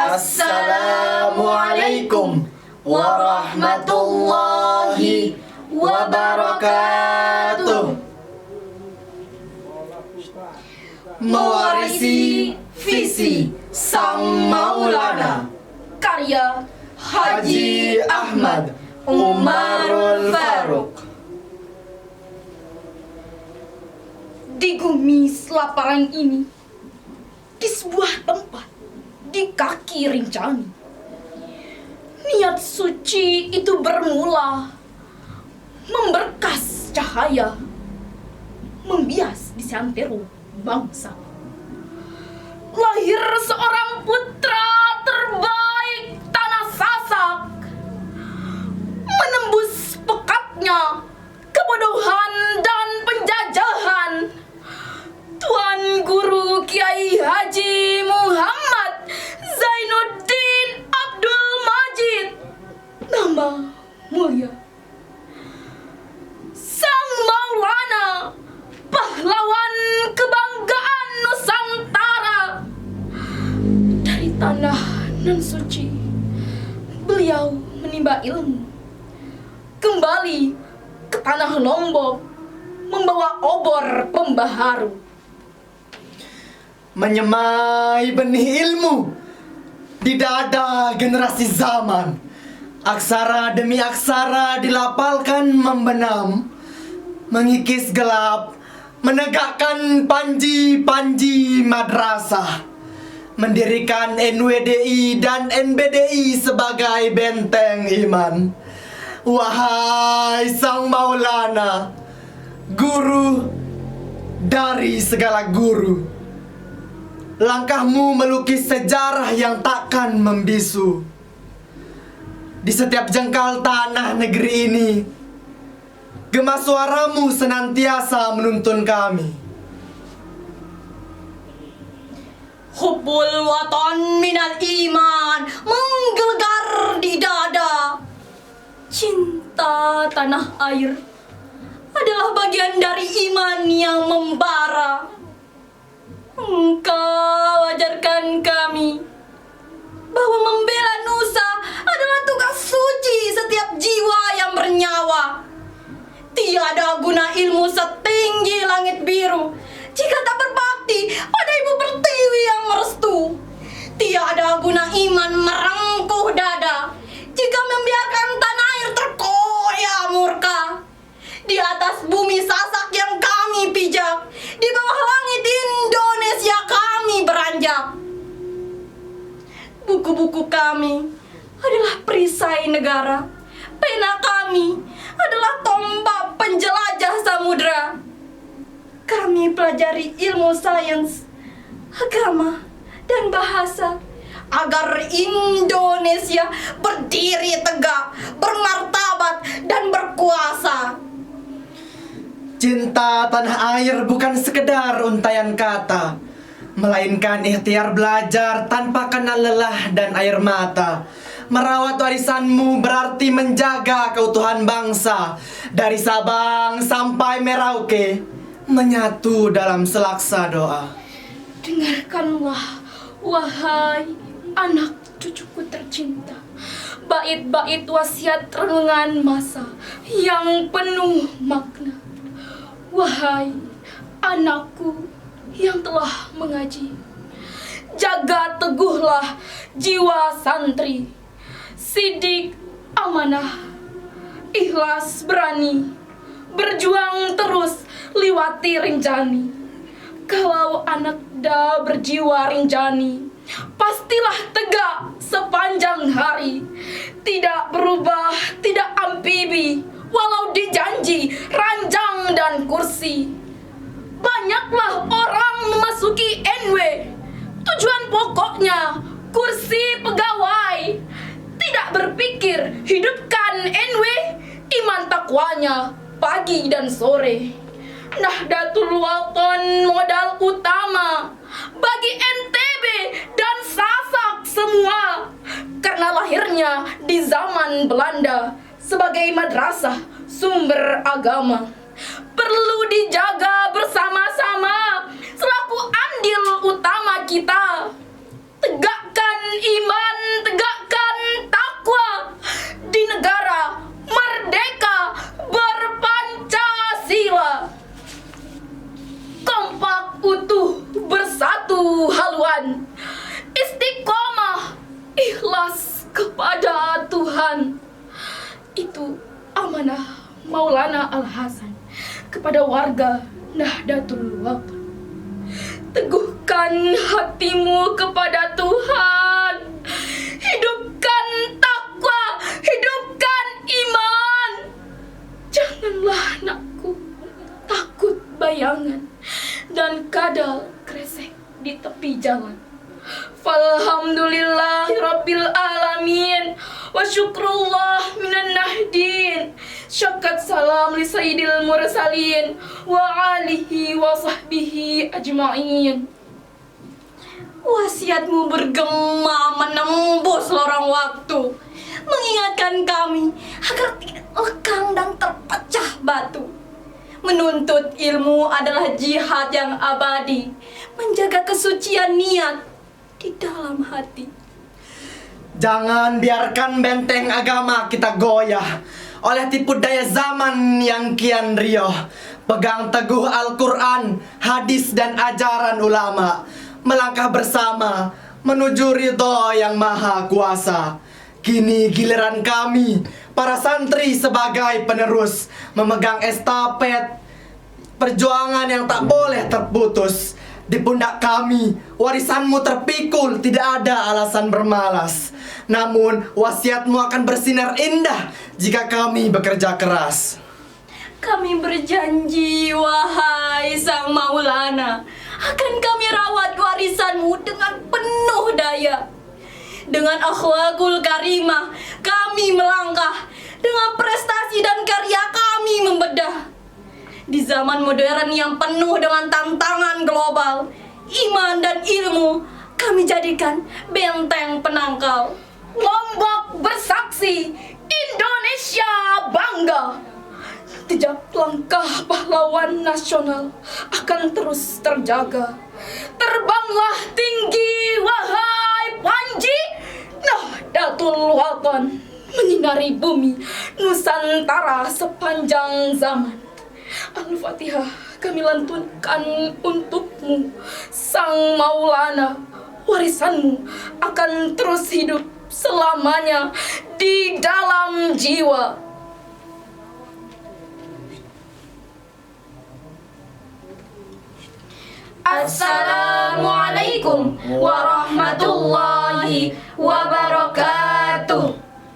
Assalamualaikum warahmatullahi wabarakatuh. Mewarisi visi Sang Maulana, karya Haji Ahmad Umarul Faruq. Di gumi lapangan ini, di sebuah tempat di kaki Rinjani, niat suci itu bermula memberkas cahaya, membias di santero bangsa. Lahir seorang putra terbaik tanah Sasak, menembus pekatnya kebodohan dan penjajahan. Tuan Guru Kiai Haji Muhammad Zainuddin Abdul Majid, nama mulia. Sang Maulana, pahlawan kebanggaan Nusantara. Dari tanah nan suci, beliau menimba ilmu. Kembali ke tanah Lombok, membawa obor pembaharu. Menyemai benih ilmu di dada generasi zaman. Aksara demi aksara dilapalkan membenam, mengikis gelap, menegakkan panji-panji madrasah, mendirikan NWDI dan NBDI sebagai benteng iman. Wahai Sang Maulana, guru dari segala guru, langkahmu melukis sejarah yang takkan membisu. Di setiap jengkal tanah negeri ini, gema suaramu senantiasa menuntun kami. Hubbul watan minal iman menggelegar di dada. Cinta tanah air adalah bagian dari iman yang membara. Engkau ajarkan kami bahwa membela Nusa adalah tugas suci setiap jiwa yang bernyawa. Tiada guna ilmu setinggi langit biru jika tak berbakti pada Ibu Pertiwi yang merestu. Tiada guna iman merengkuh dada jika membiarkan tanah air terkoyak murka. Di atas bumi Sasak yang kami pijak, di bawah langit Indonesia kami beranjak. Buku-buku kami adalah perisai negara. Pena kami adalah tombak penjelajah samudera. Kami pelajari ilmu sains, agama, dan bahasa agar Indonesia berdiri tegak, bermartabat, dan berkuasa. Cinta tanah air bukan sekedar untaian kata, melainkan ikhtiar belajar tanpa kenal lelah dan air mata. Merawat warisanmu berarti menjaga keutuhan bangsa. Dari Sabang sampai Merauke, menyatu dalam selaksa doa. Dengarkanlah, wahai anak cucuku tercinta, bait-bait wasiat renungan masa yang penuh makna. Wahai anakku yang telah mengaji, jaga teguhlah jiwa santri, sidik amanah, ikhlas berani, berjuang terus liwati Rinjani. Kalau anak da berjiwa Rinjani, pastilah tegak sepanjang hari, tidak berubah, tidak amfibi, walau dijanji ranjang dan kursi. Banyaklah orang memasuki NW, tujuan pokoknya kursi pegawai. Tidak berpikir hidupkan NW, iman takwanya pagi dan sore. Nahdlatul Watan modal utama bagi NTB dan Sasak semua, karena lahirnya di zaman Belanda sebagai madrasah sumber agama. Perlu dijaga bersama-sama selaku andil utama kita. Tegakkan iman Tuhan, istiqomah, ikhlas kepada Tuhan. Itu amanah Maulana Al-Hasan kepada warga Nahdlatul Ulama. Teguhkan hatimu kepada Tuhan. Hidupkan takwa, hidupkan iman. Janganlah nakku takut bayangan dan kadal kresek di tepi jalan. Falhamdulillahirabbil alamin wa syukrullah minan nahdin. Syakat salam li sayyidil mursalin wa alihi wa sahbihi ajma'in. Wasiatmu bergema menembus lorong waktu, mengingatkan kami agar tidak lekang dan terpecah batu. Menuntut ilmu adalah jihad yang abadi, menjaga kesucian niat di dalam hati. Jangan biarkan benteng agama kita goyah oleh tipu daya zaman yang kian riuh. Pegang teguh Al-Quran, hadis dan ajaran ulama. Melangkah bersama menuju ridho yang maha kuasa. Kini giliran kami, para santri sebagai penerus, memegang estafet perjuangan yang tak boleh terputus. Di pundak kami, warisanmu terpikul, tidak ada alasan bermalas. Namun, wasiatmu akan bersinar indah jika kami bekerja keras. Kami berjanji, wahai Sang Maulana, akan kami rawat warisanmu dengan penuh daya. Dengan akhlakul karimah, kami melangkah. Dengan prestasi dan karya kami membedah. Di zaman modern yang penuh dengan tantangan global, iman dan ilmu kami jadikan benteng penangkal. Lombok bersaksi, Indonesia bangga. Jejak langkah pahlawan nasional akan terus terjaga. Terbanglah tinggi, wahai Panji Nahdlatul Wathon, menyinari bumi Nusantara sepanjang zaman. Al-Fatihah kami lantunkan untukmu, Sang Maulana. Warisanmu akan terus hidup selamanya di dalam jiwa. Assalamualaikum warahmatullahi wabarakatuh.